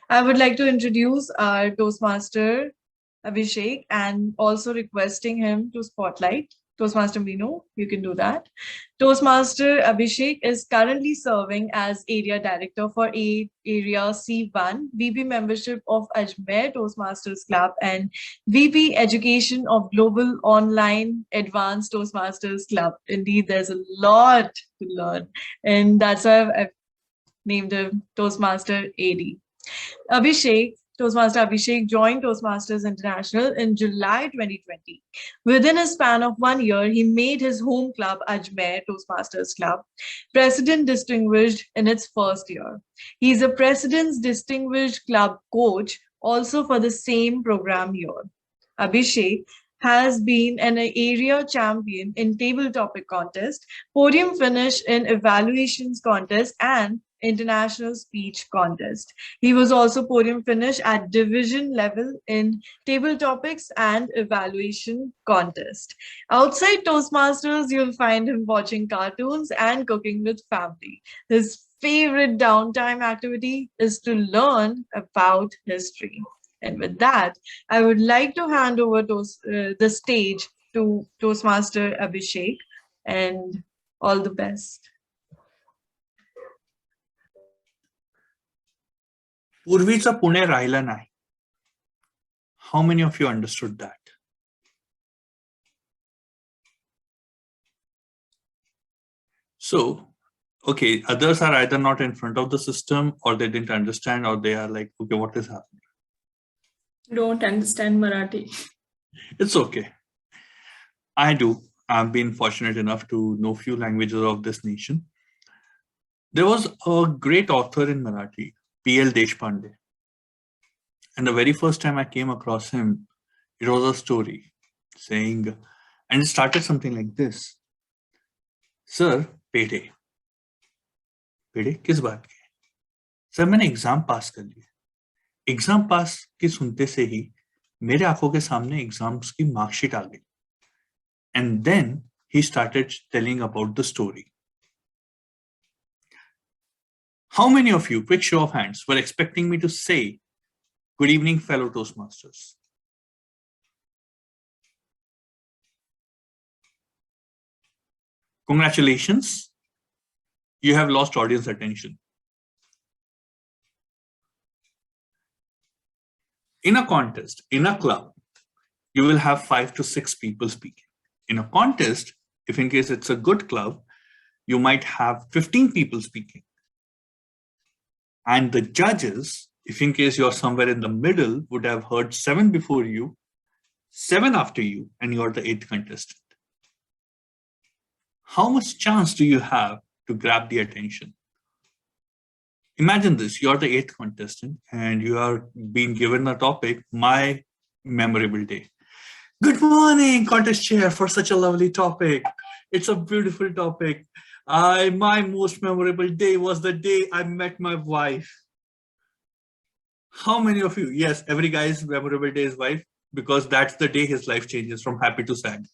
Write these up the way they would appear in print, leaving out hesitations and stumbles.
I would like to introduce our Toastmaster Abhishek and also requesting him to spotlight. Toastmaster Minu, you can do that. Toastmaster Abhishek is currently serving as Area Director for Area C1, VP Membership of Ajmer Toastmasters Club, and VP Education of Global Online Advanced Toastmasters Club. Indeed, there's a lot to learn, and that's why I've named him Toastmaster AD. Toastmaster Abhishek joined Toastmasters International in July 2020. Within a span of 1 year, he made his home club, Ajmer Toastmasters Club, President Distinguished in its first year. He is a President's Distinguished Club coach also for the same program year. Abhishek has been an area champion in table topic contest, podium finish in evaluations contest, and international speech contest. He was also podium finish at division level in table topics and evaluation contest. Outside Toastmasters, you'll find him watching cartoons and cooking with family. His favorite downtime activity is to learn about history. And with that, I would like to hand over the stage to Toastmaster Abhishek, and all the best. पूर्वीचा पुणे राहिलं नाही. How many of you understood that? So, okay, others are either not in front of the system or they didn't understand or they are like, okay, what is happening? Don't understand Marathi. It's okay. I do. I've been fortunate enough to know few languages of this nation. There was a great author in Marathi, P.L. Deshpande. And the very first time I came across him, it was a story saying, and it started something like this. Sir, payday. Payday? किस बात की? Sir, मैंने exam पास कर लिया. Exam पास की सुनते से ही मेरे आंखों के सामने एग्जाम्स की मार्कशीट आ गई. And then he started telling about the story. How many of you, quick show of hands, were expecting me to say, good evening, fellow Toastmasters? Congratulations. You have lost audience attention. In a contest, in a club, you will have 5 to 6 people speaking. In a contest, if in case it's a good club, you might have 15 people speaking. And the judges, if in case you're somewhere in the middle, would have heard 7 before you, 7 after you, and you're the 8th contestant. How much chance do you have to grab the attention? Imagine this, you're the 8th contestant and you are being given a topic, my memorable day. Good morning, contest chair, for such a lovely topic. It's a beautiful topic. My most memorable day was the day I met my wife. How many of you? Yes, every guy's memorable day is wife, because that's the day his life changes from happy to sad.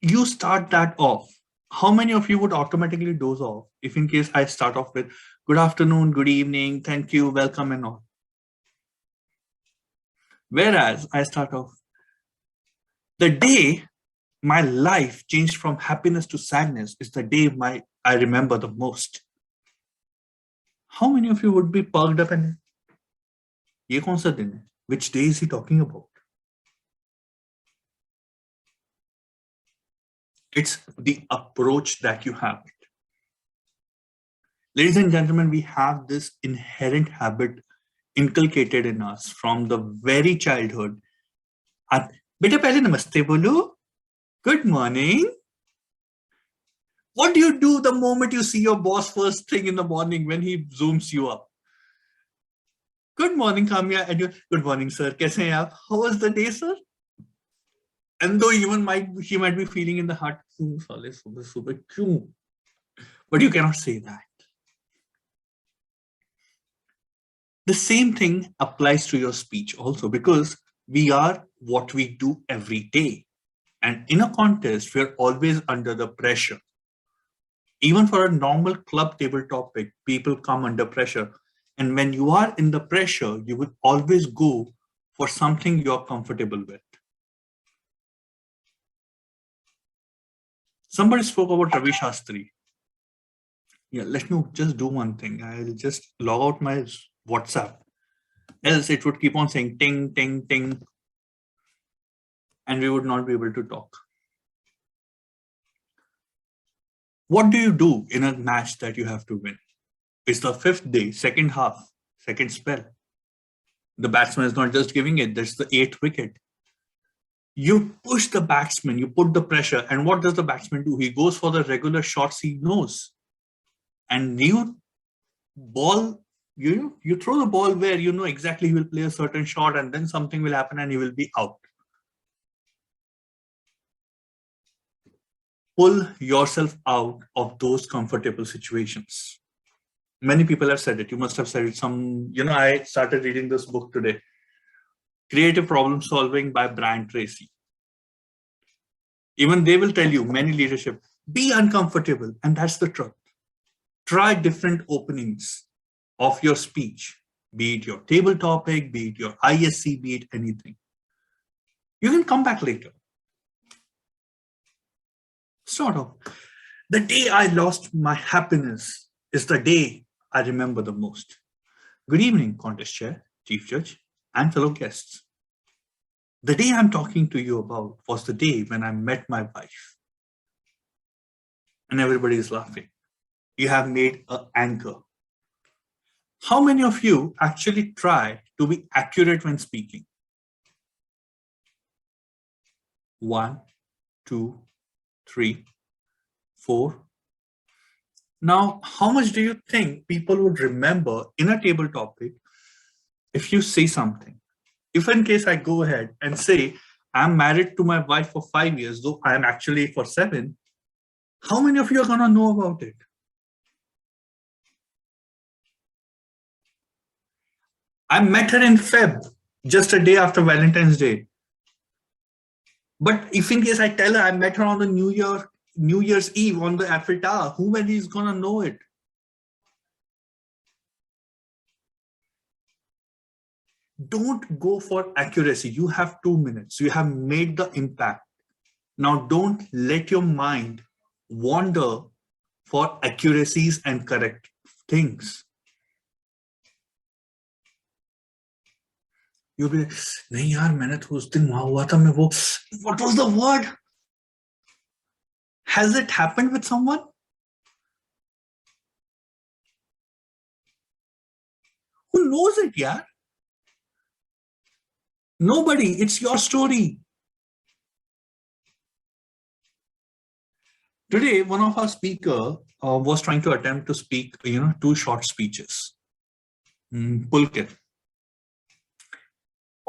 You start that off. How many of you would automatically doze off if in case I start off with good afternoon, good evening, thank you, welcome and all? Whereas I start off, the day my life changed from happiness to sadness is the day I remember the most. How many of you would be perked up and ye kaun sa din hai? Which day is he talking about? It's the approach that you have. Ladies and gentlemen, we have this inherent habit inculcated in us from the very childhood. Beta pehle namaste bolo. Good morning. What do you do the moment you see your boss first thing in the morning when he zooms you up? Good morning, Kamaya. And you, good morning, sir. Kaise hain aap? How was the day, sir? And though even he might be feeling in the heart, but you cannot say that. The same thing applies to your speech also, because we are what we do every day. And in a contest, we're always under the pressure. Even for a normal club table topic, people come under pressure. And when you are in the pressure, you will always go for something you're comfortable with. Somebody spoke about Ravi Shastri. Yeah, let me just do one thing. I'll just log out my WhatsApp. Else it would keep on saying ting, ting, ting. And we would not be able to talk. What do you do in a match that you have to win? It's the fifth day, second half, second spell. The batsman is not just giving it, that's the 8th wicket. You push the batsman, you put the pressure, and what does the batsman do? He goes for the regular shots he knows. And you ball, you throw the ball where you know exactly he will play a certain shot, and then something will happen and he will be out. Pull yourself out of those comfortable situations. Many people have said it. You must have said it. I started reading this book today. Creative Problem Solving by Brian Tracy. Even they will tell you, many leadership, be uncomfortable. And that's the truth. Try different openings of your speech, be it your table topic, be it your ISC, be it anything. You can come back later. Sort of. The day I lost my happiness is the day I remember the most. Good evening, contest chair, chief judge, and fellow guests. The day I'm talking to you about was the day when I met my wife. And everybody is laughing. You have made an anchor. How many of you actually try to be accurate when speaking? 1, 2, 3, 4. Now, how much do you think people would remember in a table topic if you say something? If in case I go ahead and say, I'm married to my wife for 5 years, though I am actually for 7, how many of you are going to know about it? I met her in Feb, just a day after Valentine's Day. But if in case I tell her I met her on the New Year's Eve on the Eiffel Tower, who is going to know it? Don't go for accuracy. You have 2 minutes. You have made the impact. Now don't let your mind wander for accuracies and correct things. You'll be like, नहीं यार मैंने तो उस दिन वहां हुआ था मैं वो what was the word? Has it happened with someone? Who knows it, yaar? Nobody. It's your story. Today, one of our speakers was trying to attempt to speak, 2 short speeches. Pulkit.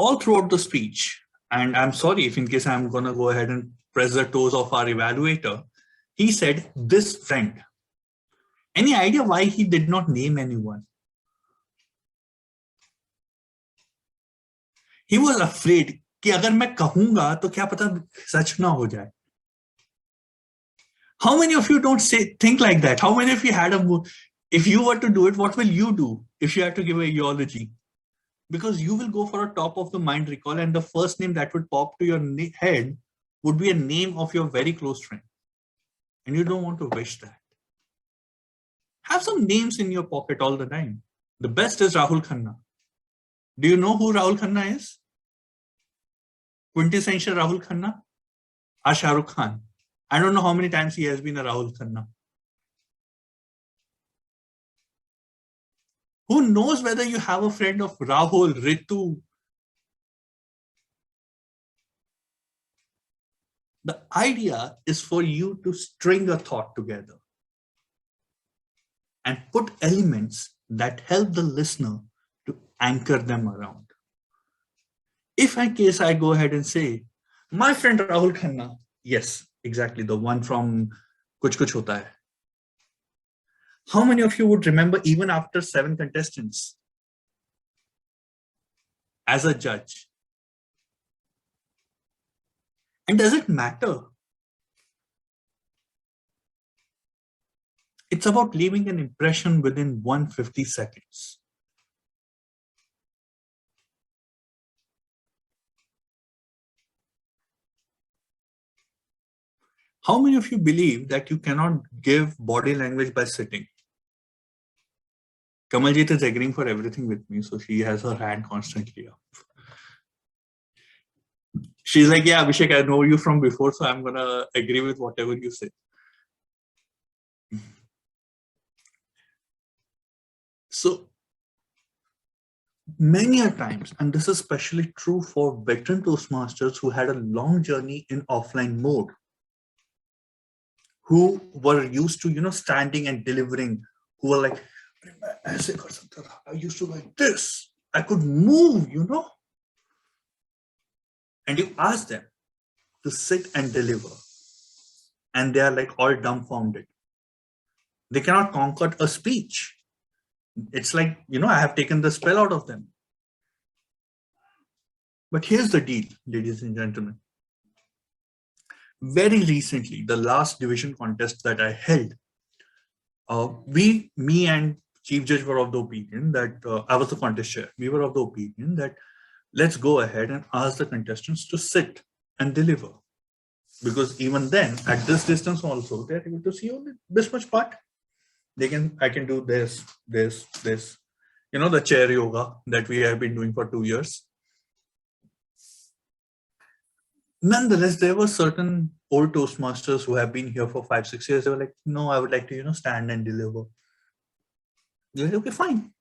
All throughout the speech, and I'm sorry if in case I'm going to go ahead and press the toes of our evaluator, he said, this friend. Any idea why he did not name anyone? He was afraid कि अगर मैं कहूंगा तो क्या पता सच ना हो जाए. How many of you don't think like that? How many of you if you were to do it, what will you do if you had to give a eulogy? Because you will go for a top of the mind recall, and the first name that would pop to your head would be a name of your very close friend. And you don't want to wish that. Have some names in your pocket all the time. The best is Rahul Khanna. Do you know who Rahul Khanna is? Quintessential Rahul Khanna? Or Shah Rukh Khan. I don't know how many times he has been a Rahul Khanna. Who knows whether you have a friend of Rahul, Ritu? The idea is for you to string a thought together and put elements that help the listener to anchor them around. If in case I go ahead and say, my friend Rahul Khanna, yes, exactly, the one from Kuch Kuch Hota Hai. How many of you would remember even after 7 contestants as a judge? And does it matter? It's about leaving an impression within 150 seconds. How many of you believe that you cannot give body language by sitting? Kamaljit is agreeing for everything with me, so she has her hand constantly up. She's like, yeah, Abhishek, I know you from before, so I'm gonna agree with whatever you say. So many a times, and this is especially true for veteran Toastmasters who had a long journey in offline mode, who were used to, standing and delivering, who were like, I used to like this. I could move. And you ask them to sit and deliver, and they are like all dumbfounded. They cannot concoct a speech. It's like, I have taken the spell out of them. But here's the deal, ladies and gentlemen. Very recently, the last division contest that I held, me and Chief Judge were of the opinion that I was the contest chair. We were of the opinion that let's go ahead and ask the contestants to sit and deliver. Because even then, at this distance also, they're able to see only this much part. I can do this. The chair yoga that we have been doing for 2 years. Nonetheless, there were certain old Toastmasters who have been here for 5-6 years. They were like, no, I would like to, stand and deliver. They're like, okay, fine.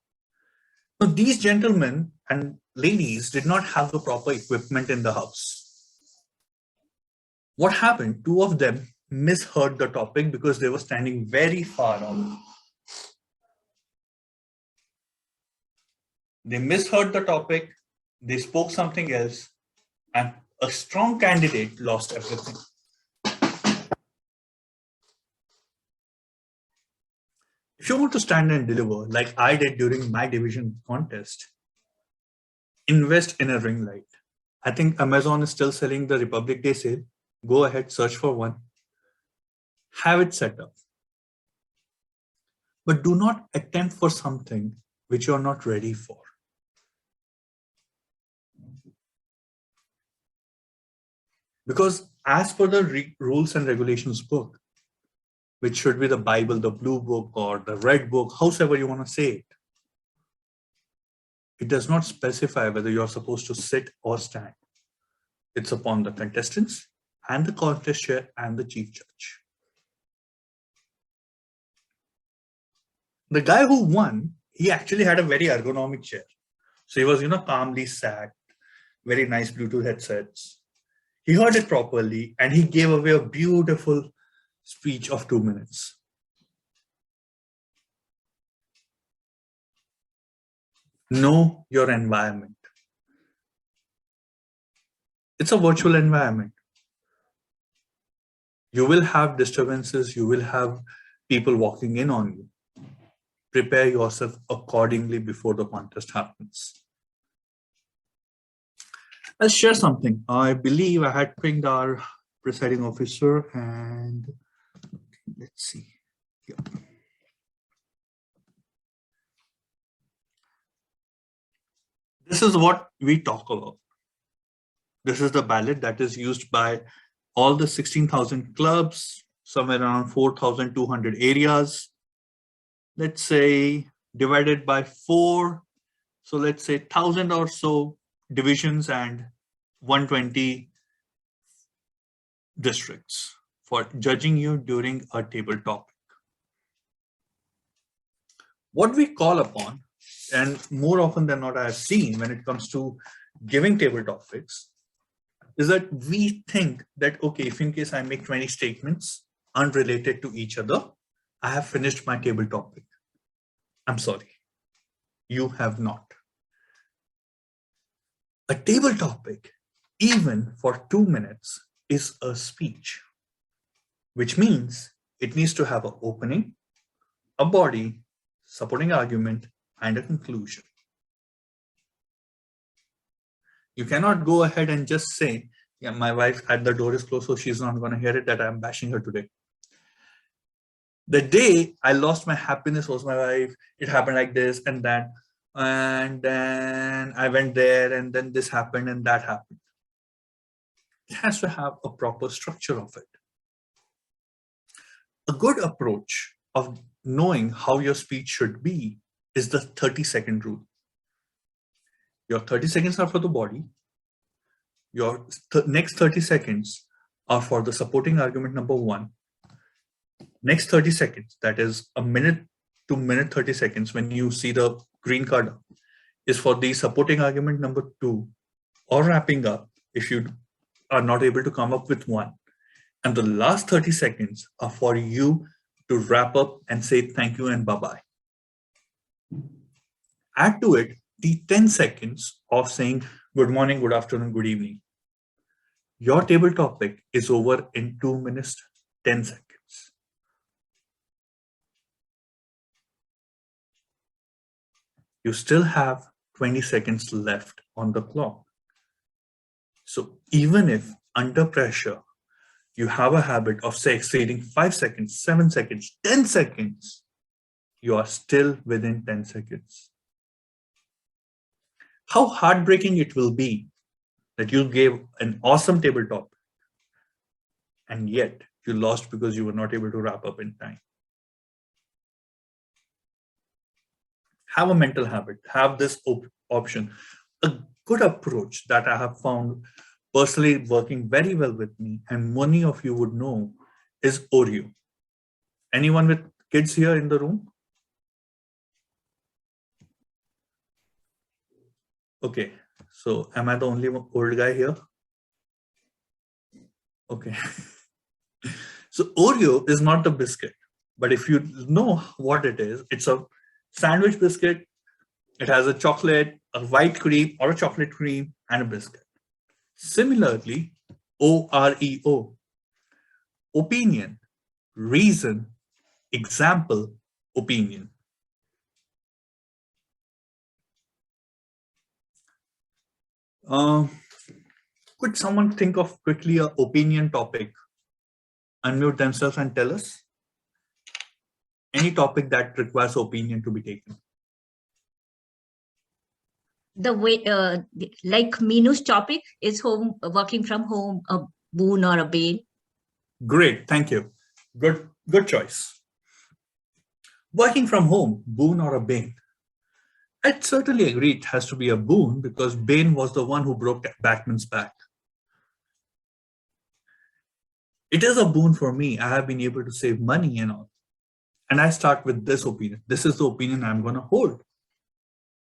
Now, these gentlemen and ladies did not have the proper equipment in the house. What happened? 2 of them misheard the topic because they were standing very far away. They misheard the topic, they spoke something else, and a strong candidate lost everything. If you want to stand and deliver, like I did during my division contest, invest in a ring light. I think Amazon is still selling the Republic Day sale. Go ahead, search for one. Have it set up. But do not attempt for something which you are not ready for. Because as per the rules and regulations book, which should be the Bible, the blue book, or the red book, however you want to say it, it does not specify whether you are supposed to sit or stand. It's upon the contestants and the contest chair and the chief judge. The guy who won, he actually had a very ergonomic chair. So he was, calmly sat, very nice Bluetooth headsets. He heard it properly and he gave away a beautiful speech of 2 minutes. Know your environment. It's a virtual environment. You will have disturbances. You will have people walking in on you. Prepare yourself accordingly before the contest happens. I'll share something. I believe I had pinged our presiding officer and let's see. Yeah. This is what we talk about. This is the ballot that is used by all the 16,000 clubs, somewhere around 4,200 areas. Let's say divided by 4. So let's say 1,000 or so divisions and 120 districts for judging you during a table topic. What we call upon, and more often than not I have seen when it comes to giving table topics, is that we think that, okay, if in case I make 20 statements unrelated to each other, I have finished my table topic. I'm sorry, you have not. A table topic, even for 2 minutes, is a speech, which means it needs to have an opening, a body, supporting argument, and a conclusion. You cannot go ahead and just say, yeah, my wife at the door is closed, so she's not going to hear it, that I'm bashing her today. The day I lost my happiness was my wife. It happened like this and that. And then I went there and then this happened and that happened. It has to have a proper structure of it. A good approach of knowing how your speech should be is the 30-second rule. Your 30 seconds are for the body. Your next 30 seconds are for the supporting argument number 1. Next 30 seconds, that is a minute to minute 30 seconds when you see the green card, is for the supporting argument number 2 or wrapping up if you are not able to come up with one. And the last 30 seconds are for you to wrap up and say thank you and bye-bye. Add to it the 10 seconds of saying good morning, good afternoon, good evening. Your table topic is over in 2 minutes, 10 seconds. You still have 20 seconds left on the clock. So even if under pressure, you have a habit of say exceeding 5 seconds, 7 seconds, 10 seconds, you are still within 10 seconds. How heartbreaking it will be that you gave an awesome table topic and yet you lost because you were not able to wrap up in time. Have a mental habit, have this option. A good approach that I have found personally working very well with me, and many of you would know, is Oreo. Anyone with kids here in the room? Okay, so am I the only old guy here? Okay. So Oreo is not the biscuit, but if you know what it is, it's a sandwich biscuit. It has a chocolate, a white cream or a chocolate cream, and a biscuit. Similarly, OREO, opinion, reason, example, opinion. Could someone think of quickly an opinion topic? Unmute themselves and tell us. Any topic that requires opinion to be taken. The way, like Minu's topic is working from home, a boon or a bane. Great, thank you. Good choice. Working from home, boon or a bane? I'd certainly agree it has to be a boon because Bane was the one who broke Batman's back. It is a boon for me. I have been able to save money and all. And I start with this opinion. This is the opinion I'm going to hold.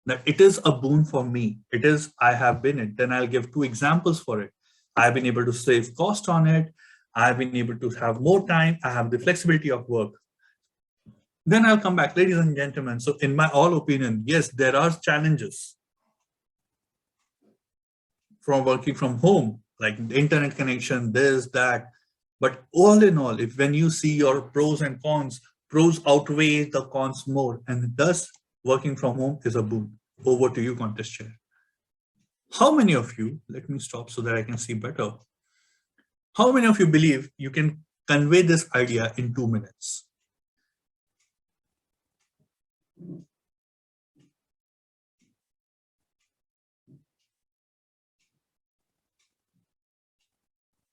That it is a boon for me. It is, I have been it. Then I'll give 2 examples for it. I've been able to save cost on it. I've been able to have more time. I have the flexibility of work. Then I'll come back, ladies and gentlemen. So in my all opinion, yes, there are challenges from working from home, like the internet connection, this, that. But all in all, if when you see your pros and cons, pros outweigh the cons more, and thus working from home is a boon. Over to you, contest chair. How many of you, let me stop so that I can see better. How many of you believe you can convey this idea in 2 minutes?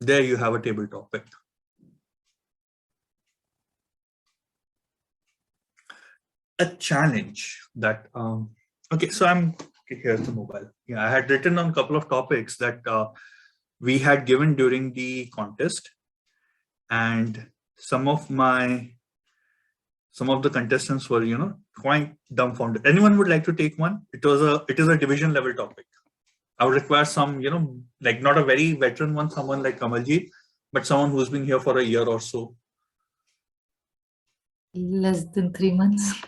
There you have a table topic. A challenge that, okay, so here's the mobile. Yeah, I had written on a couple of topics that we had given during the contest, and some of the contestants were, quite dumbfounded. Anyone would like to take one? It is a division level topic. I would require some, like not a very veteran one, someone like Kamalji, but someone who's been here for a year or so. Less than 3 months.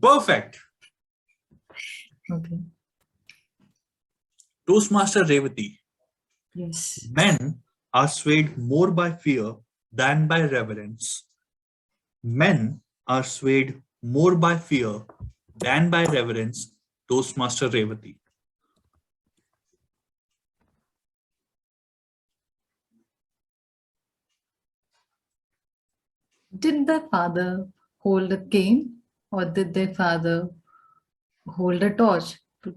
Perfect. Okay. Toastmaster Revati. Yes. Men are swayed more by fear than by reverence. Men are swayed more by fear than by reverence. Toastmaster Revati. Did their father hold a cane, or did their father hold a torch to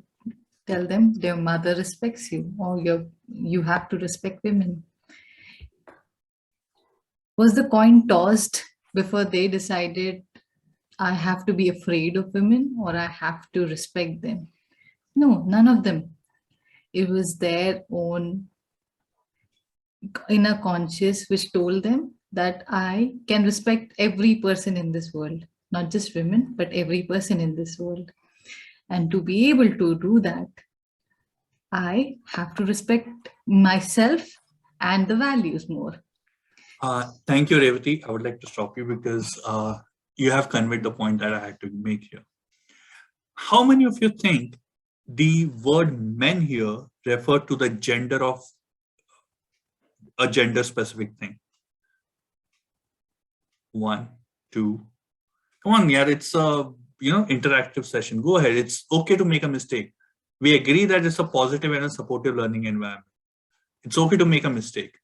tell them their mother respects you, or you have to respect women? Was the coin tossed before they decided I have to be afraid of women or I have to respect them? No, none of them. It was their own inner conscious which told them that I can respect every person in this world, not just women, but every person in this world. And to be able to do that, I have to respect myself and the values more. Thank you, Revati. I would like to stop you because you have conveyed the point that I had to make here. How many of you think the word men here refer to the gender of a gender specific thing? 1, 2. Come on, yeah, it's a interactive session. Go ahead. It's okay to make a mistake. We agree that it's a positive and a supportive learning environment. It's okay to make a mistake.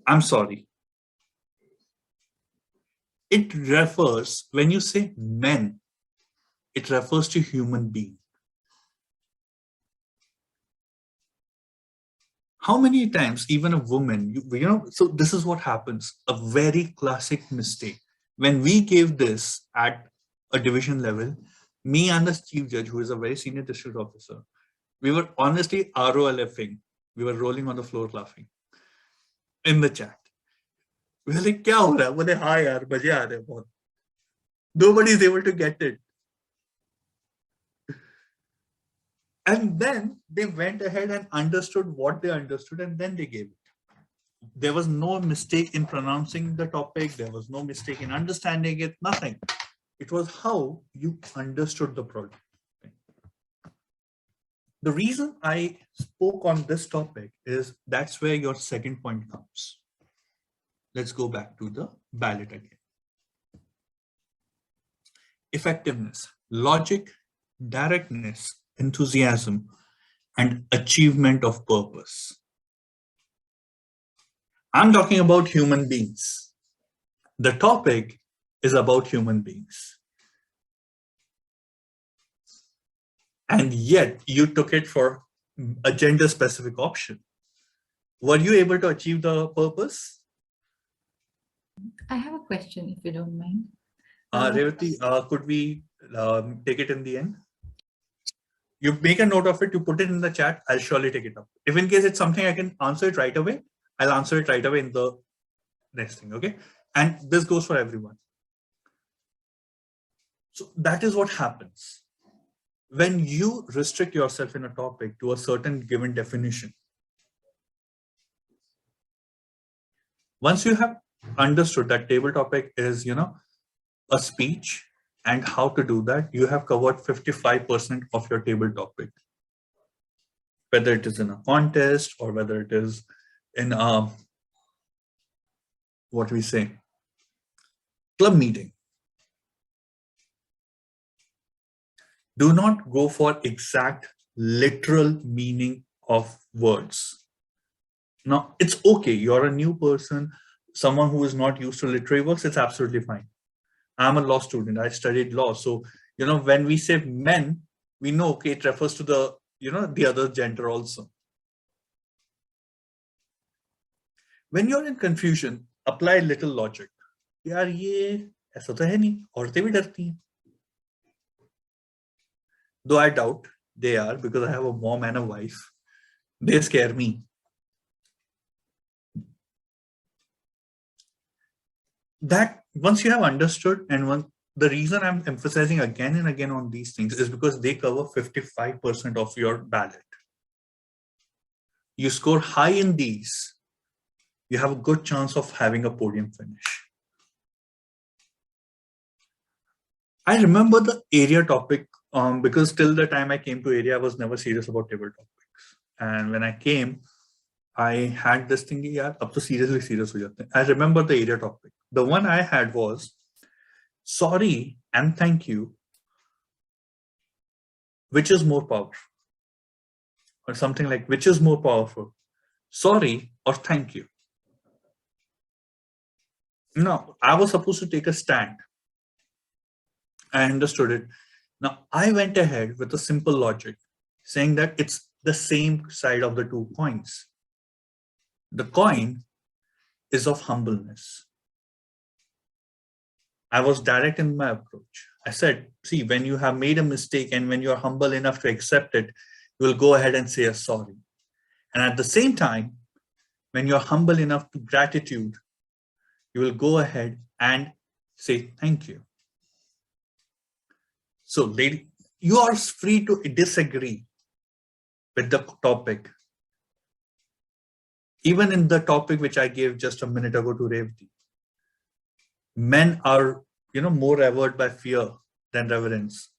I'm sorry. It refers, when you say men, it refers to human being. How many times, even a woman, so this is what happens, a very classic mistake. When we gave this at a division level, me and the chief judge, who is a very senior district officer, we were honestly ROLFing. We were rolling on the floor laughing in the chat. We were like, kya ho raha hai? Bole, हाँ yaar, maze aa rahe hain bahut. Nobody is able to get it. And then they went ahead and understood what they understood, and then they gave it. There was no mistake in pronouncing the topic. There was no mistake in understanding it, nothing. It was how you understood the project. The reason I spoke on this topic is that's where your second point comes. Let's go back to the ballot again. Effectiveness, logic, directness, enthusiasm, and achievement of purpose. I'm talking about human beings. The topic is about human beings. And yet you took it for a gender specific option. Were you able to achieve the purpose? I have a question, if you don't mind. Revati, could we take it in the end? You make a note of it, you put it in the chat, I'll surely take it up. If in case it's something I can answer it right away, I'll answer it right away in the next thing, okay? And this goes for everyone. So that is what happens. When you restrict yourself in a topic to a certain given definition, once you have understood that table topic is, a speech and how to do that, you have covered 55% of your table topic. Whether it is in a contest or whether it is in a, what we say, club meeting. Do not go for exact literal meaning of words. Now, it's okay. You're a new person, someone who is not used to literary works, it's absolutely fine. I'm a law student. I studied law. So, when we say men, we know, okay, it refers to the, the other gender also. When you're in confusion, apply little logic. यार ये ऐसा तो है नहीं, औरतें भी डरती हैं. Though I doubt they are, because I have a mom and a wife. They scare me. That once you have understood, and the reason I'm emphasizing again and again on these things is because they cover 55% of your ballot. You score high in these, you have a good chance of having a podium finish. I remember the area topic because till the time I came to area, I was never serious about table topics. And when I came, I had this thing, yaar, ab to seriously serious ho jate hain. I remember the area topic. The one I had was sorry and thank you, which is more powerful? Or something like, which is more powerful, sorry or thank you? No, I was supposed to take a stand. I understood it. Now I went ahead with a simple logic, saying that it's the same side of the two coins. The coin is of humbleness. I was direct in my approach. I said, see, when you have made a mistake and when you're humble enough to accept it, you will go ahead and say a sorry. And at the same time, when you're humble enough to gratitude, you will go ahead and say thank you. So lady, you are free to disagree with the topic. Even in the topic which I gave just a minute ago to Revati, men are, more revered by fear than reverence.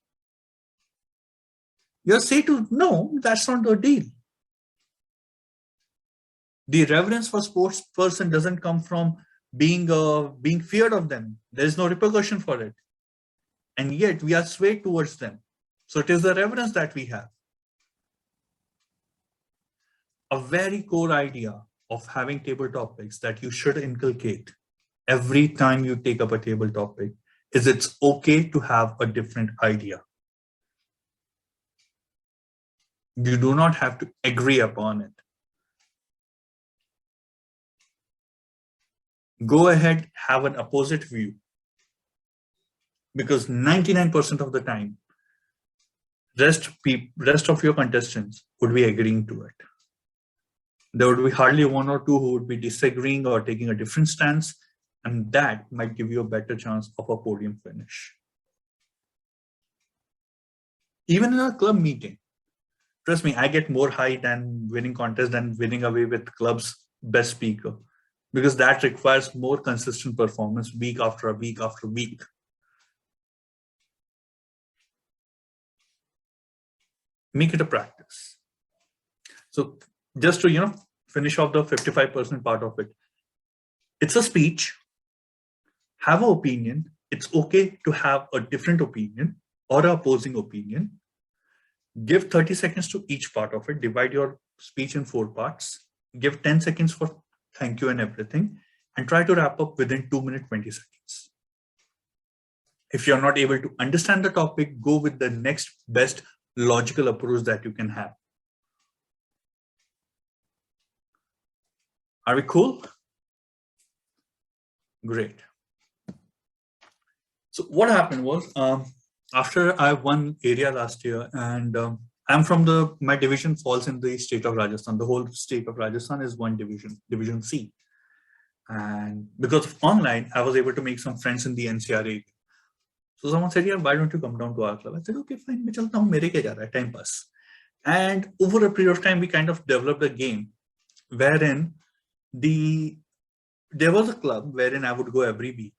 You say to, no, that's not the deal. The reverence for sports person doesn't come from being feared of them. There is no repercussion for it. And yet we are swayed towards them. So it is the reverence that we have. A very core idea of having table topics that you should inculcate every time you take up a table topic is it's okay to have a different idea. You do not have to agree upon it. Go ahead, have an opposite view. Because 99% of the time, rest of your contestants would be agreeing to it. There would be hardly one or two who would be disagreeing or taking a different stance, and that might give you a better chance of a podium finish. Even in a club meeting, trust me, I get more high than winning contest than winning away with club's best speaker, because that requires more consistent performance week after week after week. Make it a practice. So just to, finish off the 55% part of it, it's a speech. Have an opinion. It's okay to have a different opinion or an opposing opinion. Give 30 seconds to each part of it. Divide your speech in 4 parts. Give 10 seconds for thank you and everything. And try to wrap up within 2 minutes, 20 seconds. If you're not able to understand the topic, go with the next best logical approach that you can have. Are we cool? Great. So what happened was, after I won area last year, and I'm from my division falls in the state of Rajasthan. The whole state of Rajasthan is one division, Division C. And because of online, I was able to make some friends in the NCR area. So someone said, yeah, why don't you come down to our club? I said, okay, fine, मैं चलता हूँ, मेरे क्या जा रहा है, time pass. And over a period of time, we kind of developed a game wherein there was a club wherein I would go every week.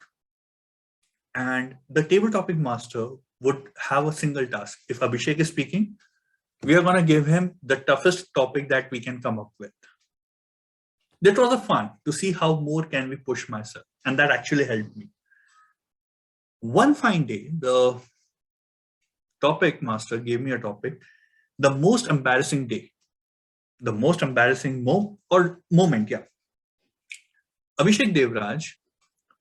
And the table topic master would have a single task. If Abhishek is speaking, we are going to give him the toughest topic that we can come up with. That was a fun to see how more can we push myself. And that actually helped me. One fine day, the topic master gave me a topic, the most embarrassing day, the most embarrassing moment, yeah. Abhishek Deoraj,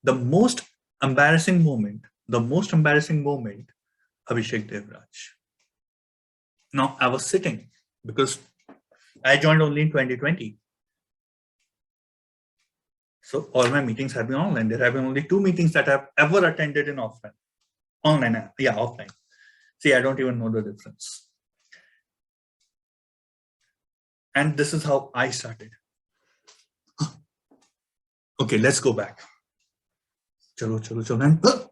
the most embarrassing moment, Abhishek Deoraj. Now I was sitting because I joined only in 2020. So all my meetings have been online. There have been only 2 meetings that I've ever attended in offline. Online, yeah, offline. See, I don't even know the difference. And this is how I started. Okay, let's go back. Chalo.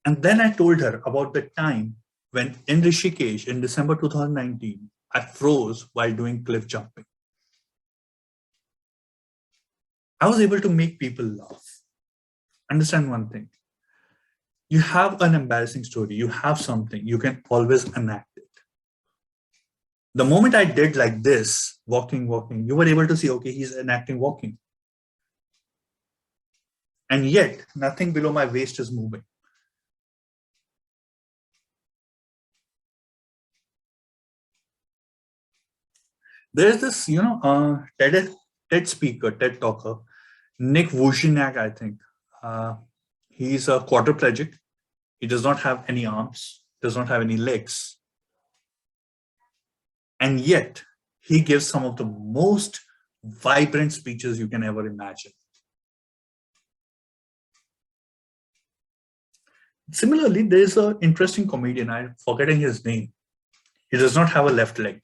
And then I told her about the time when in Rishikesh in December 2019, I froze while doing cliff jumping. I was able to make people laugh. Understand one thing. You have an embarrassing story. You have something. You can always enact it. The moment I did like this, walking, you were able to see, okay, he's enacting walking. And yet, nothing below my waist is moving. There's this, TED speaker, TED talker Nick Vujicic, I think. He's a quadriplegic. He does not have any arms, does not have any legs. And yet, he gives some of the most vibrant speeches you can ever imagine. Similarly, there's an interesting comedian, I'm forgetting his name. He does not have a left leg.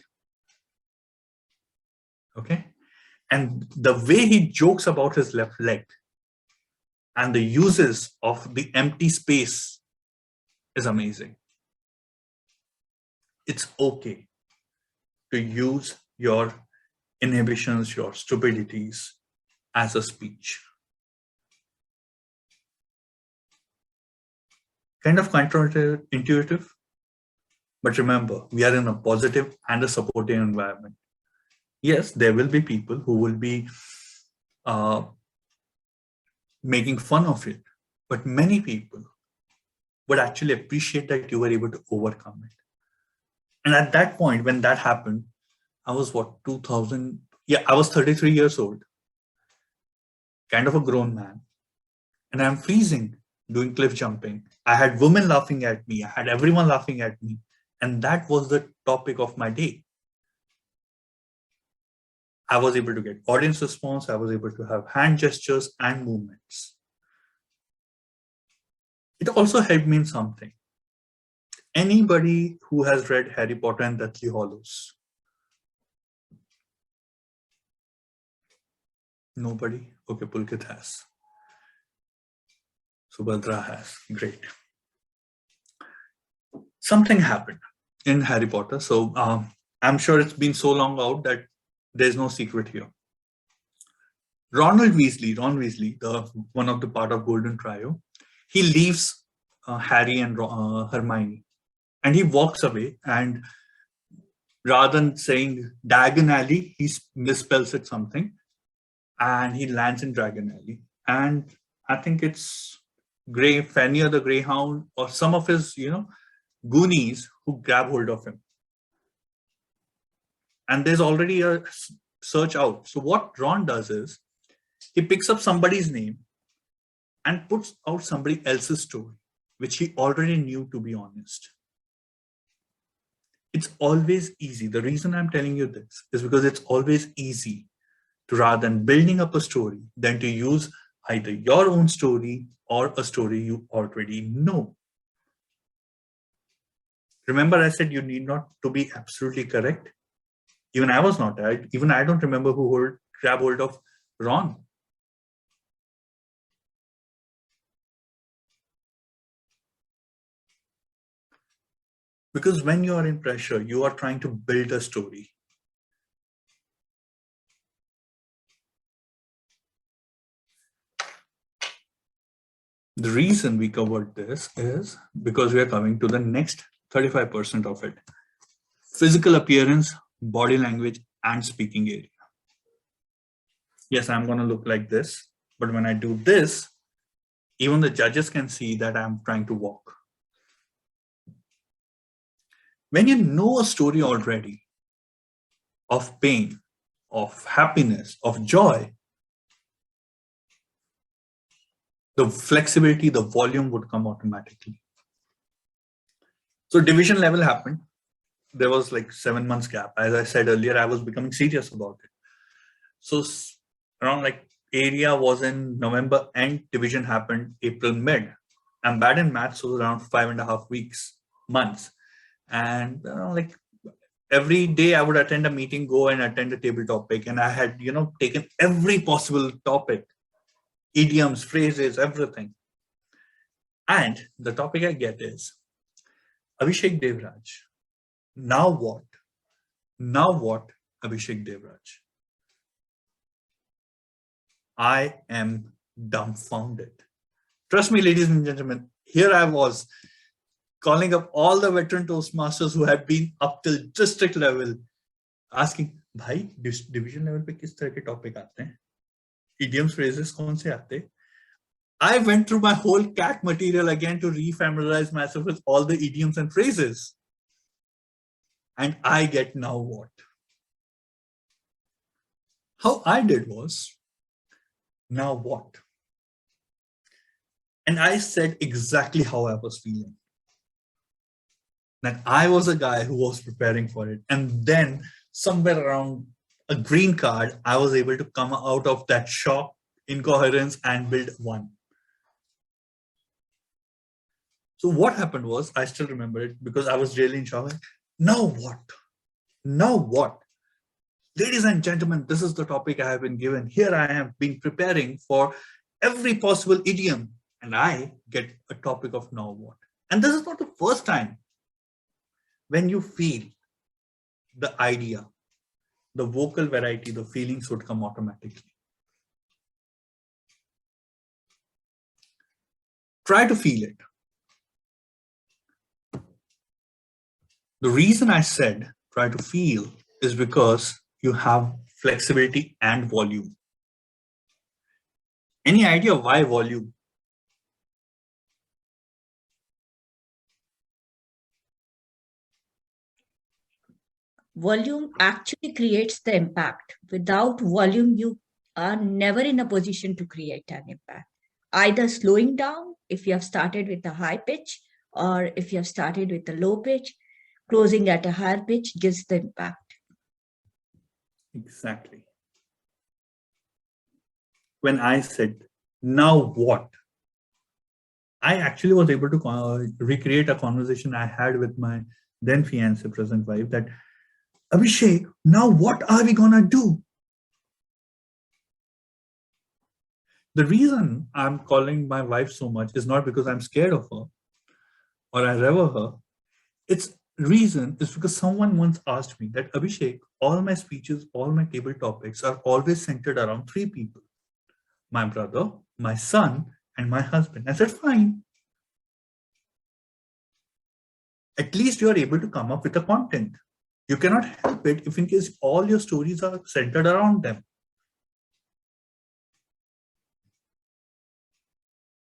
Okay? And the way he jokes about his left leg and the uses of the empty space is amazing. It's okay to use your inhibitions, your stupidities as a speech. Kind of counterintuitive, but remember, we are in a positive and a supportive environment. Yes, there will be people who will be making fun of it, but many people would actually appreciate that you were able to overcome it. And at that point, when that happened, I was what, 2000? Yeah, I was 33 years old, kind of a grown man. And I'm freezing doing cliff jumping. I had women laughing at me. I had everyone laughing at me. And that was the topic of my day. I was able to get audience response. I was able to have hand gestures and movements. It also helped me in something. Anybody who has read Harry Potter and Deathly Hallows? Nobody? Okay, Pulkit has. Subhadra has. Great. Something happened in Harry Potter. So I'm sure it's been so long out that there's no secret here. Ron Weasley, one of the part of Golden Trio, he leaves Harry and Hermione, and he walks away, and rather than saying Diagon Alley, he misspells it something, and he lands in Dragon Alley. And I think it's Fenrir the Greyhound or some of his, goonies who grab hold of him. And there's already a search out. So what Ron does is he picks up somebody's name and puts out somebody else's story, which he already knew, to be honest. It's always easy. The reason I'm telling you this is because it's always easy to, rather than building up a story, than to use either your own story or a story you already know. Remember, I said you need not to be absolutely correct. Even I was not. Even I don't remember who grabbed hold of Ron. Because when you are in pressure, you are trying to build a story. The reason we covered this is because we are coming to the next 35% of it. Physical appearance, body language, and speaking area. Yes, I'm going to look like this, but when I do this, even the judges can see that I'm trying to walk. When you know a story already of pain, of happiness, of joy, the flexibility, the volume would come automatically. So division level happened. There was like 7 months gap. As I said earlier, I was becoming serious about it. So around like area was in November end, division happened April mid. I'm bad in maths, so around 5.5 months. And like every day I would attend a meeting, go and attend a table topic. And I had, taken every possible topic, idioms, phrases, everything. And the topic I get is Abhishek Deoraj. Now what? Now what, Abhishek Deoraj? I am dumbfounded. Trust me, ladies and gentlemen, here I was calling up all the veteran Toastmasters who had been up till district level, asking, "Bhai, division level pe kis tarah ke topic aate hain? Idioms, phrases kaun se aate?" I went through my whole CAT material again to refamiliarize myself with all the idioms and phrases. And I get now what? How I did was, Now what? And I said exactly how I was feeling. That I was a guy who was preparing for it. And then somewhere around a green card, I was able to come out of that shock, incoherence, and build one. So what happened was, I still remember it because I was really in shock. Now what? Now what? Ladies and gentlemen, this is the topic I have been given. Here I have been preparing for every possible idiom, and I get a topic of now what. And this is not the first time. When you feel the idea, the vocal variety, the feelings would come automatically. Try to feel it. The reason I said try to feel is because you have flexibility and volume. Any idea why volume? Volume actually creates the impact. Without volume, you are never in a position to create an impact. Either slowing down if you have started with a high pitch, or if you have started with a low pitch, closing at a higher pitch gives the impact. Exactly. When I said, now what? I actually was able to recreate a conversation I had with my then fiancée, present wife, that Abhishek, now what are we gonna do? The reason I'm calling my wife so much is not because I'm scared of her or I revere her. Its reason is because someone once asked me that, Abhishek, all my speeches, all my table topics are always centered around three people: my brother, my son, and my husband. I said, fine. At least you are able to come up with the content. You cannot help it if in case all your stories are centered around them.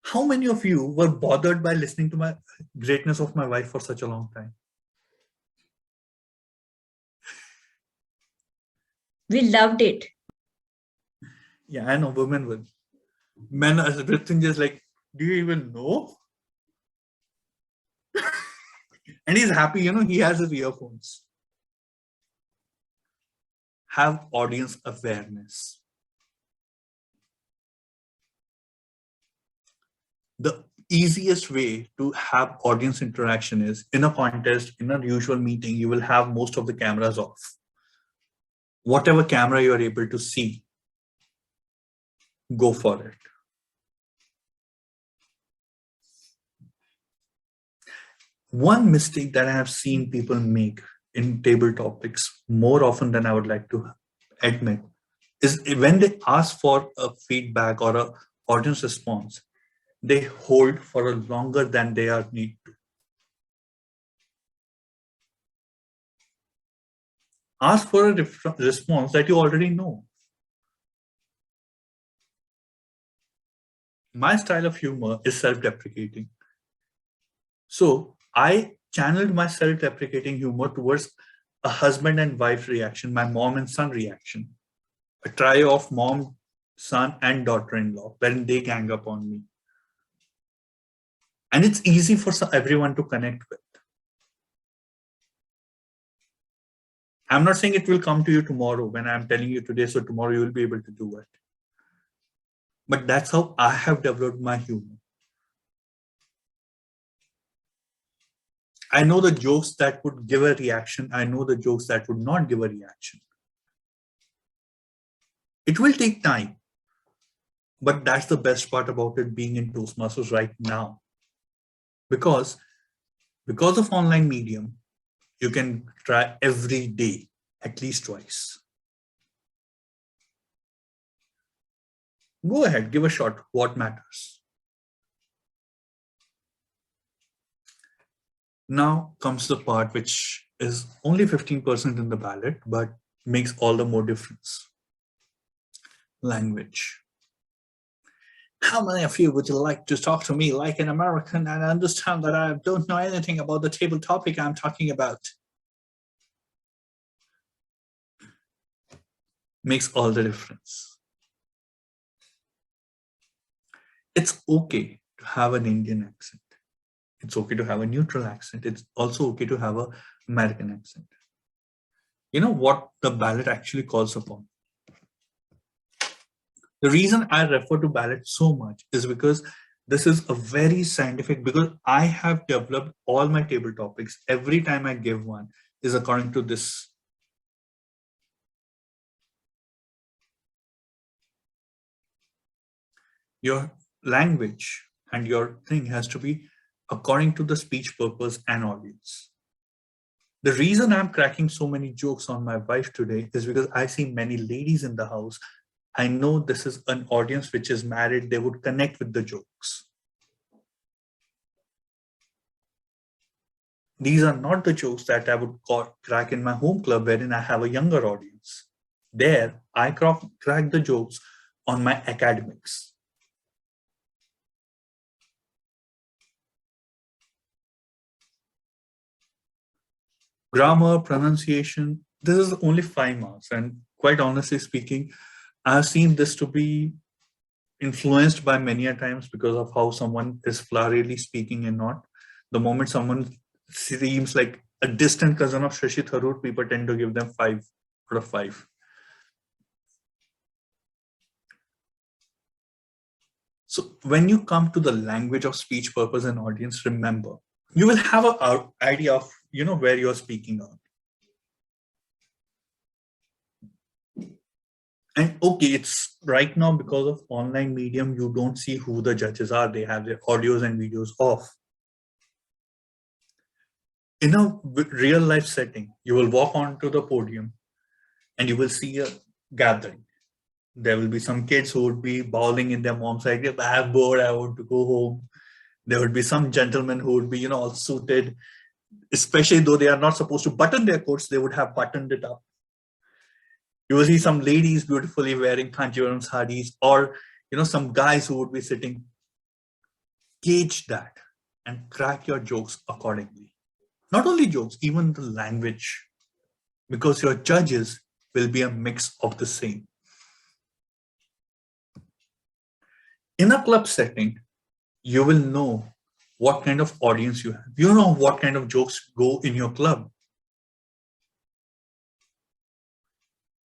How many of you were bothered by listening to my greatness of my wife for such a long time? We loved it. Yeah, I know women will. Men are everything just like, do you even know? And he's happy, he has his earphones. Have audience awareness. The easiest way to have audience interaction is in a contest, in a usual meeting, you will have most of the cameras off. Whatever camera you are able to see, go for it. One mistake that I have seen people make in table topics more often than I would like to admit is when they ask for a feedback or an audience response, they hold for a longer than they are need to. Ask for a response that you already know. My style of humor is self-deprecating. So I channeled my self-deprecating humor towards a husband and wife reaction, my mom and son reaction, a trio of mom, son, and daughter-in-law, when they gang up on me. And it's easy for everyone to connect with. I'm not saying it will come to you tomorrow when I'm telling you today, so tomorrow you will be able to do it. But that's how I have developed my humor. I know the jokes that would give a reaction. I know the jokes that would not give a reaction. It will take time. But that's the best part about it being in Toastmasters right now. Because of online medium, you can try every day, at least twice. Go ahead, give a shot. What matters? Now comes the part which is only 15% in the ballot, but makes all the more difference. Language. How many of you would you like to talk to me like an American and understand that I don't know anything about the table topic I'm talking about? Makes all the difference. It's okay to have an Indian accent. It's okay to have a neutral accent. It's also okay to have an American accent. You know what the ballot actually calls upon? The reason I refer to ballot so much is because this is a very scientific, because I have developed all my table topics. Every time I give one is according to this. Your language and your thing has to be according to the speech purpose and audience. The reason I'm cracking so many jokes on my wife today is because I see many ladies in the house. I know this is an audience which is married. They would connect with the jokes. These are not the jokes that I would crack in my home club wherein I have a younger audience. There, I crack the jokes on my academics. Grammar, pronunciation, this is only 5 marks. And quite honestly speaking, I've seen this to be influenced by many a times because of how someone is flowery speaking and not. The moment someone seems like a distant cousin of Shashi Tharoor, people tend to give them 5 out of 5. So when you come to the language of speech, purpose, and audience, remember, you will have an idea of where you're speaking on. And okay, it's right now because of online medium, you don't see who the judges are. They have their audios and videos off. In a real life setting, you will walk onto the podium and you will see a gathering. There will be some kids who would be bawling in their mom's side, I'm bored, I want to go home. There would be some gentlemen who would be, all suited, especially though they are not supposed to button their coats, they would have buttoned it up. You will see some ladies beautifully wearing Kanchivaram sarees, or some guys who would be sitting. Gauge that and crack your jokes accordingly. Not only jokes, even the language, because your judges will be a mix of the same. In a club setting, you will know what kind of audience you have. You know what kind of jokes go in your club.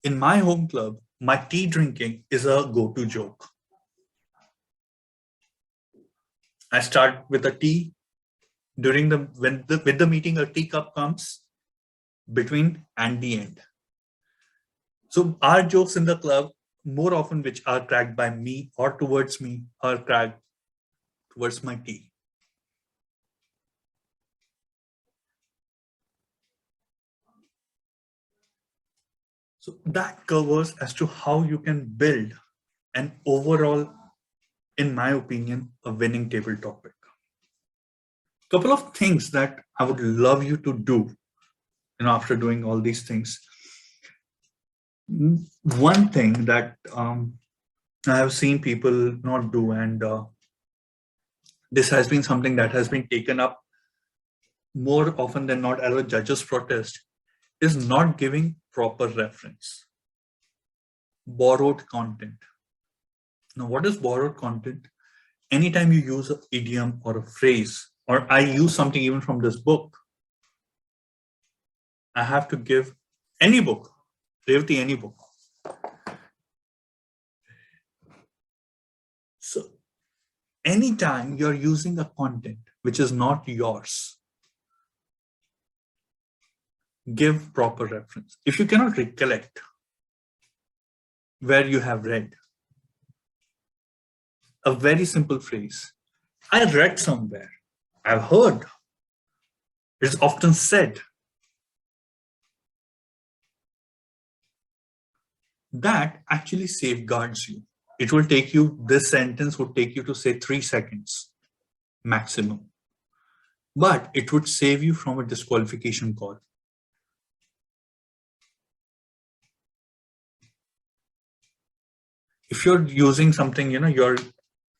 In my home club, my tea drinking is a go-to joke. I start with a tea. With the meeting, a teacup comes between and the end. So our jokes in the club, more often which are cracked by me or towards me, are cracked towards my tea. So that covers as to how you can build an overall, in my opinion, a winning table topic. Couple of things that I would love you to do, after doing all these things. One thing that I have seen people not do, and this has been something that has been taken up more often than not as a judge's protest, is not giving proper reference. Borrowed content. Now, what is borrowed content? Anytime you use an idiom or a phrase, or I use something even from this book, I have to give any book, Revati, any book. So anytime you're using a content which is not yours, give proper reference. If you cannot recollect where you have read, a very simple phrase, I read somewhere, I've heard, it's often said. That actually safeguards you. It will take you, this sentence would take you to say 3 seconds maximum, but it would save you from a disqualification call. If you're using something, you're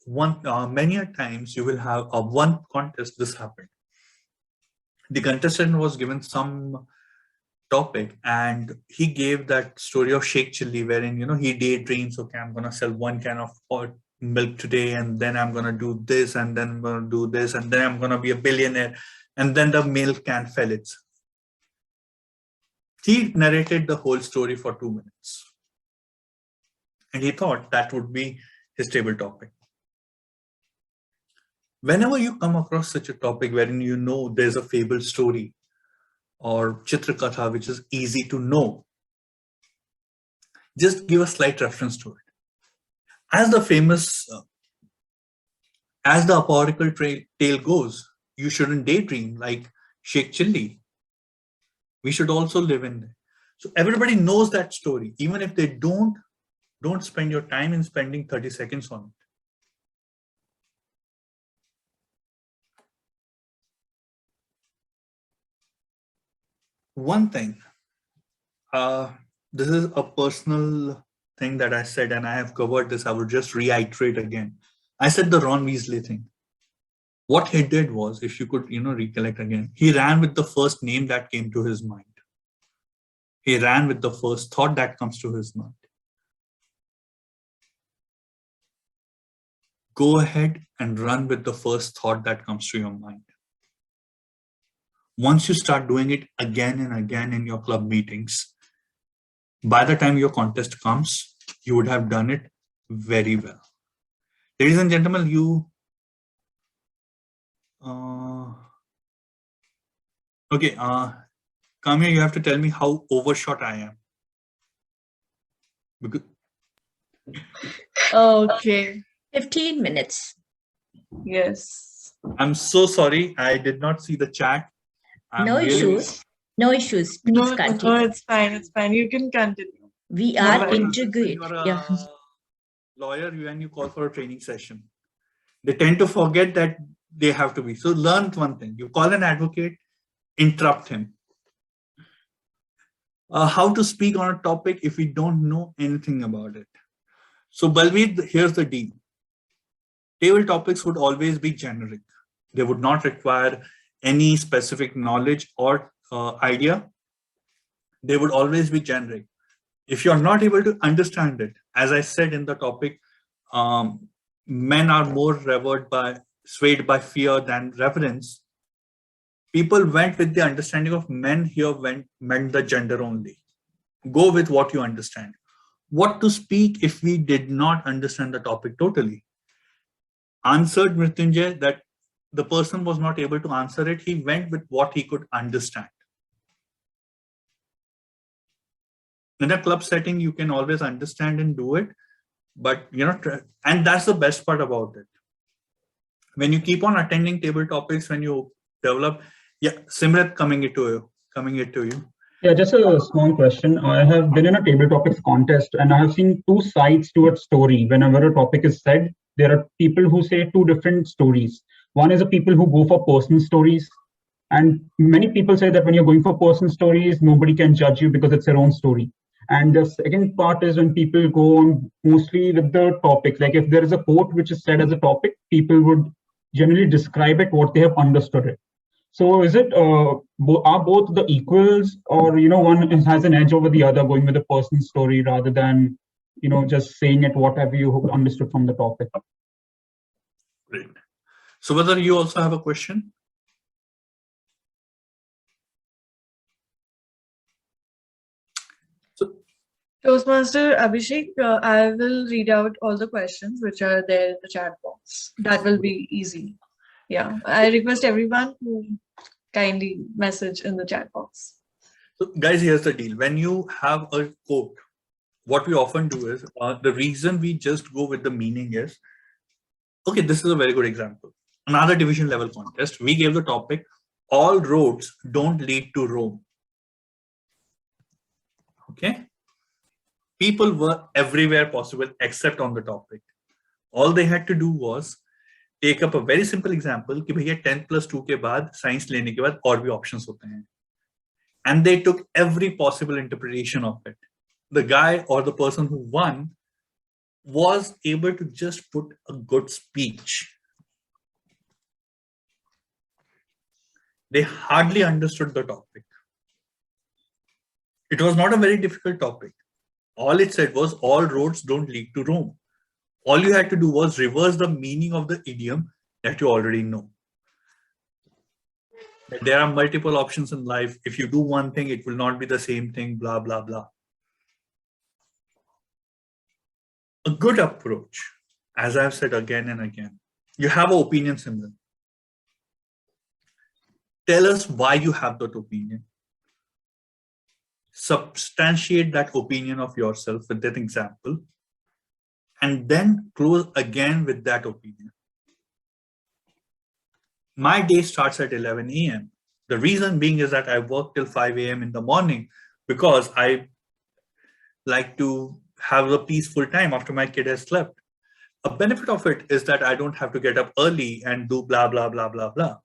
many a times you will have a one contest. This happened. The contestant was given some topic and he gave that story of Sheikh Chilli, wherein he daydreams, okay, I'm gonna sell 1 can of milk today, and then I'm going to do this, and then I'm going to do this, and then I'm going to be a billionaire, and then the milk can fell itself. He narrated the whole story for 2 minutes. And he thought that would be his table topic. Whenever you come across such a topic wherein you know there's a fable story or chitrakatha, which is easy to know, just give a slight reference to it. As the famous, as the apocryphal tale goes, you shouldn't daydream like Sheikh Chilli. We should also live in there. So everybody knows that story. Even if they don't spend your time in spending 30 seconds on it. One thing, this is a personal thing that I said, and I have covered this. I will just reiterate again. I said the Ron Weasley thing. What he did was, if you could, recollect again, he ran with the first name that came to his mind. He ran with the first thought that comes to his mind. Go ahead and run with the first thought that comes to your mind. Once you start doing it again and again in your club meetings, by the time your contest comes, you would have done it very well. Ladies and gentlemen, okay, Kamaya, you have to tell me how overshot I am. Because Okay. 15 minutes. Yes. I'm so sorry. I did not see the chat. No issues. No issues. Please No, continue. it's fine. It's fine. You can continue. We No are worries. integrate. You're a Yeah. lawyer, when you call for a training session, they tend to forget that they have to be. So learn one thing. You call an advocate, interrupt him. How to speak on a topic if we don't know anything about it. So Balveer, here's the deal. Table topics would always be generic. They would not require any specific knowledge or idea. They would always be generic. If you're not able to understand it, as I said in the topic, men are more swayed by fear than reverence. People went with the understanding of men here meant the gender only. Go with what you understand. What to speak if we did not understand the topic totally? Answered Mrityunjay that the person was not able to answer it. He went with what he could understand. In a club setting, you can always understand and do it, but and that's the best part about it. When you keep on attending table topics, when you develop, Simrat, coming it to you. Yeah, just a small question. I have been in a table topics contest and I have seen two sides to a story. Whenever a topic is said, there are people who say two different stories. One is the people who go for personal stories. And many people say that when you're going for personal stories, nobody can judge you because it's their own story. And the second part is when people go on mostly with the topic. Like if there is a quote which is said as a topic, people would generally describe it what they have understood it. So is it, are both the equals, or, one has an edge over the other going with a personal story rather than, just saying it whatever you understood from the topic? Great. So whether you also have a question? Toastmaster Abhishek, I will read out all the questions which are there in the chat box. That will be easy. Yeah, I request everyone to kindly message in the chat box. So guys, here's the deal. When you have a quote, what we often do is, the reason we just go with the meaning is, okay, this is a very good example. Another division level contest, we gave the topic, all roads don't lead to Rome. Okay. People were everywhere possible except on the topic. All they had to do was take up a very simple example कि भैया 10+2 के बाद science लेने के बाद और भी options होते हैं. And they took every possible interpretation of it. The guy or the person who won was able to just put a good speech. They hardly understood the topic. It was not a very difficult topic. All it said was all roads don't lead to Rome. All you had to do was reverse the meaning of the idiom that you already know. There are multiple options in life. If you do one thing, it will not be the same thing, blah, blah, blah. A good approach, as I've said again and again, you have an opinion, Simran. Tell us why you have that opinion. Substantiate that opinion of yourself with that example, and then close again with that opinion. My day starts at 11 a.m. The reason being is that I work till 5 a.m. in the morning because I like to have a peaceful time after my kid has slept. A benefit of it is that I don't have to get up early and do blah, blah, blah, blah, blah.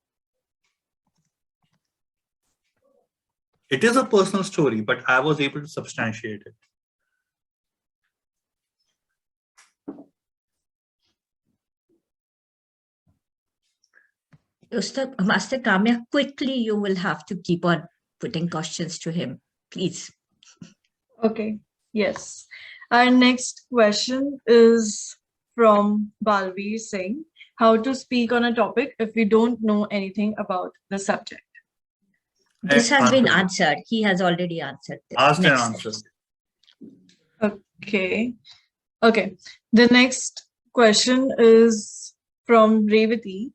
It is a personal story, but I was able to substantiate it. Master Kamya, quickly you will have to keep on putting questions to him, please. Okay, yes. Our next question is from Balveer Singh. How to speak on a topic if we don't know anything about the subject? This has been answered. He has already answered this. Asked and Next. answered. Okay. Okay. The next question is from Revati.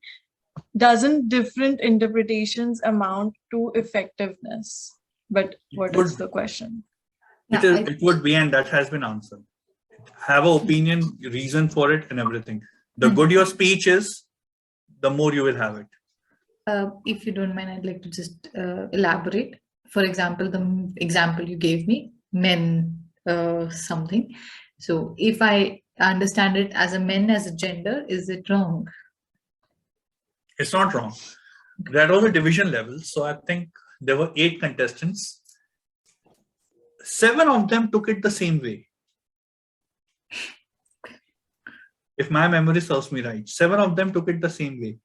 Doesn't different interpretations amount to effectiveness? But what is the question? It would be, and that has been answered. Have an opinion, reason for it, and everything. The good your speech is, the more you will have it. If you don't mind, I'd like to just elaborate. For example, the example you gave me, men something. So if I understand it as a men as a gender, is it wrong? It's not wrong. That was a division level. So I think there were 8 contestants. 7 of them took it the same way. If my memory serves me right, 7 of them took it the same way.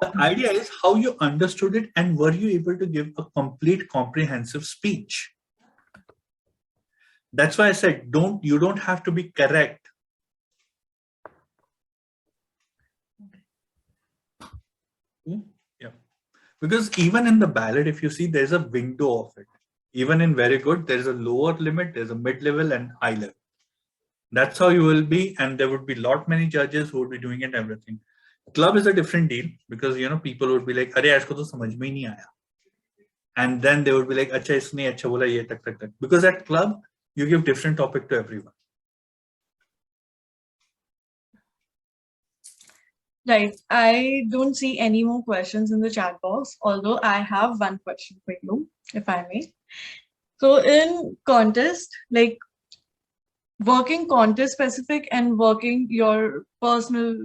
The idea is how you understood it and were you able to give a complete comprehensive speech. That's why I said, you don't have to be correct. Yeah. Because even in the ballot, if you see, there's a window of it. Even in very good, there's a lower limit, there's a mid-level and high level. That's how you will be, and there would be many judges who would be doing it everything. Club is a different deal because people would be like, "Arey, isko to samajh mein nahi aaya," and then they would be like, "Acha isne acha bola ye tak tak tak." Because at club you give different topic to everyone. Right. I don't see any more questions in the chat box, although I have one question for you, if I may. So in contest, like working contest specific and working your personal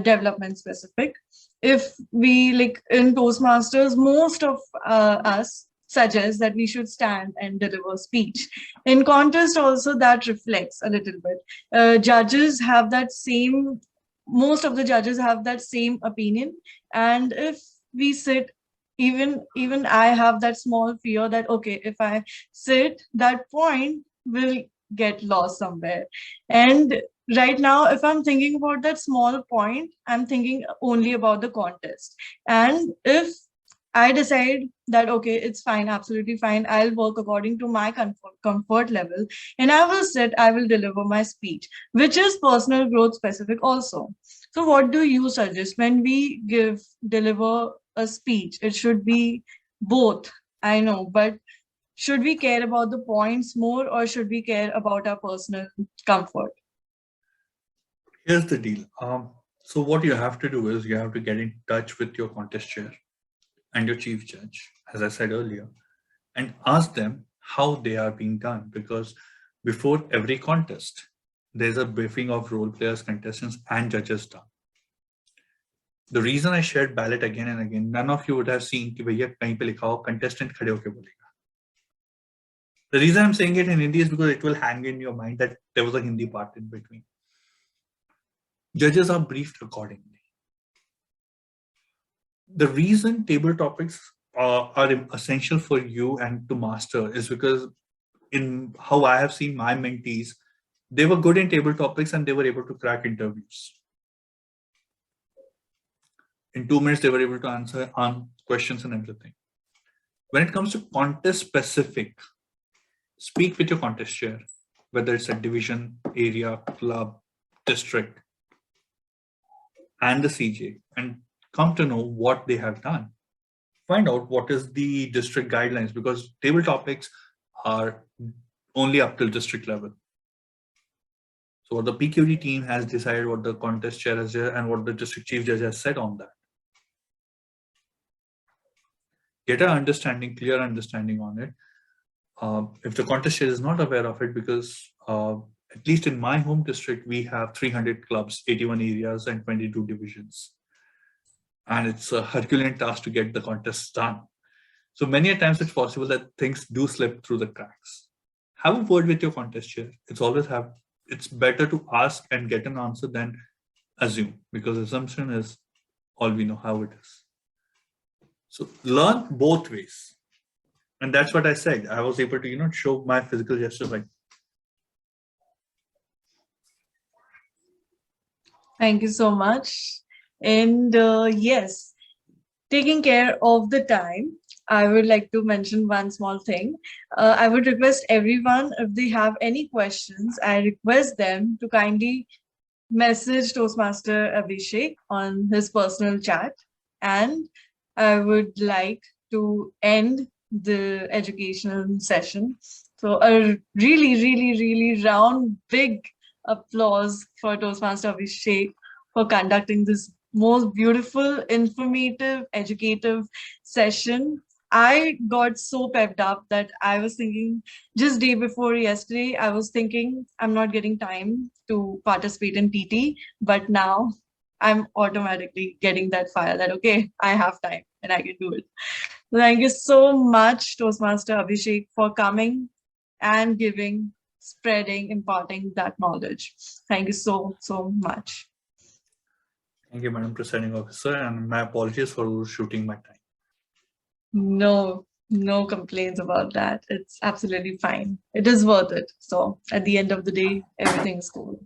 development specific, if we like in Toastmasters, most of us suggest that we should stand and deliver speech. In contest also that reflects a little bit. Judges have that same, most of the judges have that same opinion, and if we sit, even I have that small fear that okay, if I sit, that point will get lost somewhere. And right now, if I'm thinking about that small point, I'm thinking only about the contest. And if I decide that okay, it's fine, absolutely fine, I'll work according to my comfort level, and I will sit, I will deliver my speech, which is personal growth specific also. So what do you suggest when we deliver a speech? It should be both, I know, but should we care about the points more or should we care about our personal comfort? Here's the deal. So what you have to do is you have to get in touch with your contest chair and your chief judge, as I said earlier, and ask them how they are being done. Because before every contest, there's a briefing of role players, contestants, and judges done. The reason I shared ballot again and again, none of you would have seen कि भैया कहीं पे लिखा हो contestant खड़े होके बोलेगा. The reason I'm saying it in Hindi is because it will hang in your mind that there was a Hindi part in between. Judges are briefed accordingly. The reason table topics are essential for you and to master is because in how I have seen my mentees They were good in table topics and they were able to crack interviews. In 2 minutes, they were able to answer on questions and everything. When it comes to contest specific, speak with your contest chair, whether it's a division, area, club, district, and the CJ, and come to know what they have done. Find out what is the district guidelines, because table topics are only up till district level. So what the PQD team has decided, what the contest chair has and what the district chief judge has said on that. Get an understanding, clear understanding on it. If the contest chair is not aware of it, because at least in my home district, we have 300 clubs, 81 areas, and 22 divisions. And it's a Herculean task to get the contests done. So many a times it's possible that things do slip through the cracks. Have a word with your contest chair. It's better to ask and get an answer than assume, because assumption is all we know how it is. So learn both ways. And that's what I said. I was able to, show my physical gestures like. Thank you so much. And yes, taking care of the time, I would like to mention one small thing. I would request everyone, if they have any questions, I request them to kindly message Toastmaster Abhishek on his personal chat. And I would like to end the educational session. So a really, really, really round, big applause for Toastmaster Abhishek for conducting this most beautiful, informative, educative session. I got so pepped up that I was thinking, just day before yesterday, I was thinking I'm not getting time to participate in PT, but now I'm automatically getting that fire that, okay, I have time and I can do it. Thank you so much, Toastmaster Abhishek, for coming and giving, spreading, imparting that knowledge. Thank you so, so much. Thank you, Madam Presiding Officer, and my apologies for shooting my time. No complaints about that. It's absolutely fine. It is worth it. So at the end of the day, everything is cool.